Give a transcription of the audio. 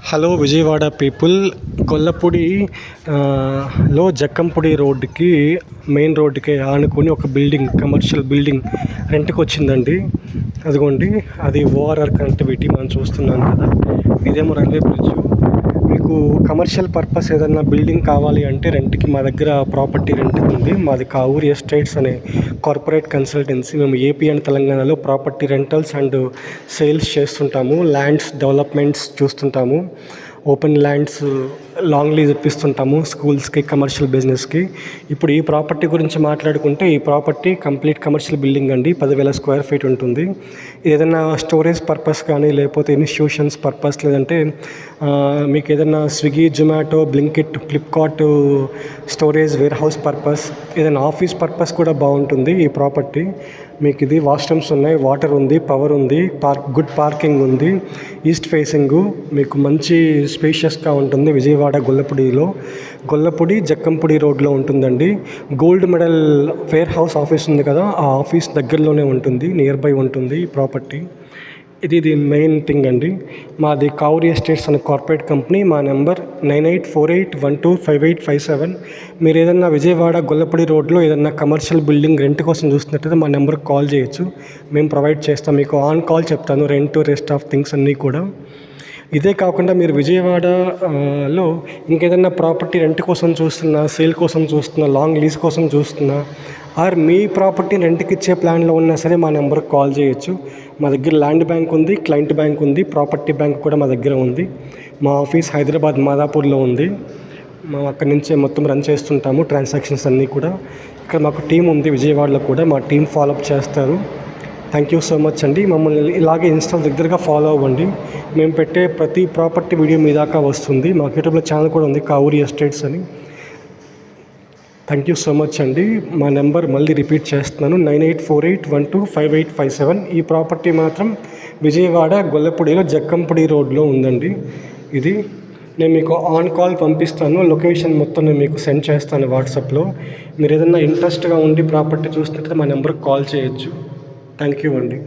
Hello Vijayawada people. Gollapudi లో జక్కంపూడి రోడ్డుకి main రోడ్డుకి ఆనుకొని ఒక బిల్డింగ్, కమర్షియల్ బిల్డింగ్ రెంట్కి వచ్చిందండి. అదిగోండి, అది ఓఆర్ఆర్ కనెక్టివిటీ మనం చూస్తున్నాం కదా. ఇదేమో రైల్వే బ్రిడ్జ్. మీకు కమర్షియల్ పర్పస్ ఏదైనా బిల్డింగ్ కావాలి అంటే రెంట్కి మా దగ్గర ప్రాపర్టీ రెంట్కి ఉంది. మాది కావూరి ఎస్టేట్స్ అనే కార్పొరేట్ కన్సల్టెన్సీ. మేము ఏపీ అండ్ తెలంగాణలో ప్రాపర్టీ రెంటల్స్ అండ్ సేల్స్ చేస్తుంటాము. ల్యాండ్స్ డెవలప్మెంట్స్ చూస్తుంటాము. ఓపెన్ ల్యాండ్స్ లాంగ్ లీజ్ ఇప్పిస్తుంటాము స్కూల్స్కి, కమర్షియల్ బిజినెస్కి. ఇప్పుడు ఈ ప్రాపర్టీ గురించి మాట్లాడుకుంటే, ఈ ప్రాపర్టీ కంప్లీట్ కమర్షియల్ బిల్డింగ్ అండి. 10,000 స్క్వేర్ ఫీట్ ఉంటుంది. ఏదైనా స్టోరేజ్ పర్పస్ కానీ, లేకపోతే ఇన్స్టిట్యూషన్స్ పర్పస్, లేదంటే మీకు ఏదైనా Swiggy, Zomato, Blinkit, Flipkart storage warehouse purpose, ఏదైనా ఆఫీస్ పర్పస్ కూడా బాగుంటుంది ఈ ప్రాపర్టీ. మీకు ఇది వాష్రూమ్స్ ఉన్నాయి, వాటర్ ఉంది, పవర్ ఉంది, గుడ్ పార్కింగ్ ఉంది, ఈస్ట్ ఫేసింగు, మీకు మంచి స్పేషియస్గా ఉంటుంది. విజయవాడ గొల్లపూడి జక్కంపూడి రోడ్లో ఉంటుందండి. Gold medal warehouse office ఉంది కదా, ఆ ఆఫీస్ దగ్గరలోనే ఉంటుంది, నియర్ బై ఉంటుంది ఈ ప్రాపర్టీ. ఇది మెయిన్ థింగ్ అండి. మాది కావూరి ఎస్టేట్స్ అనే కార్పొరేట్ కంపెనీ. మా నెంబర్ 9848125857. మీరు ఏదన్నా విజయవాడ గొల్లపూడి రోడ్లో ఏదన్నా కమర్షియల్ బిల్డింగ్ రెంట్ కోసం చూస్తున్నట్టయితే మా నెంబర్కి కాల్ చేయొచ్చు. మేము ప్రొవైడ్ చేస్తాం. మీకు ఆన్ కాల్ చెప్తాను, రెంట్, రెస్ట్ ఆఫ్ థింగ్స్ అన్నీ కూడా. ఇదే కాకుండా మీరు విజయవాడలో ఇంకేదైనా ప్రాపర్టీ రెంట్ కోసం చూస్తున్నా, సేల్ కోసం చూస్తున్నా, లాంగ్ లీజ్ కోసం చూస్తున్నా, ఆర్ మీ ప్రాపర్టీ రెంట్కి ఇచ్చే ప్లాన్లో ఉన్నా సరే మా నెంబర్కి కాల్ చేయొచ్చు. మా దగ్గర ల్యాండ్ బ్యాంక్ ఉంది, క్లయింట్ బ్యాంక్ ఉంది, ప్రాపర్టీ బ్యాంక్ కూడా మా దగ్గర ఉంది. మా ఆఫీస్ హైదరాబాద్ మాదాపూర్లో ఉంది. మేము అక్కడి నుంచే మొత్తం రన్ చేస్తుంటాము ట్రాన్సాక్షన్స్ అన్నీ కూడా. ఇక్కడ మాకు టీం ఉంది విజయవాడలో కూడా, మా టీం ఫాలోఅప్ చేస్తారు. థ్యాంక్ యూ సో మచ్ అండి. మమ్మల్ని ఇలాగే ఇన్స్టా దగ్గరగా ఫాలో అవ్వండి. మేము పెట్టే ప్రతి ప్రాపర్టీ వీడియో మీ దాకా వస్తుంది. మాకు యూట్యూబ్లో ఛానల్ కూడా ఉంది, కావూరి ఎస్టేట్స్ అని. థ్యాంక్ యూ సో మచ్ అండి. మా నెంబర్ మళ్ళీ రిపీట్ చేస్తున్నాను, 9848125857. ఈ ప్రాపర్టీ మాత్రం విజయవాడ గొల్లపూడిలో జక్కంపూడి రోడ్లో ఉందండి. ఇది నేను మీకు ఆన్ కాల్ పంపిస్తాను, లొకేషన్ మొత్తం నేను మీకు సెండ్ చేస్తాను వాట్సాప్లో. మీరు ఏదైనా ఇంట్రెస్ట్గా ఉండి ప్రాపర్టీ చూస్తుంటే మా నెంబర్కి కాల్ చేయొచ్చు. థ్యాంక్ యూ అండి.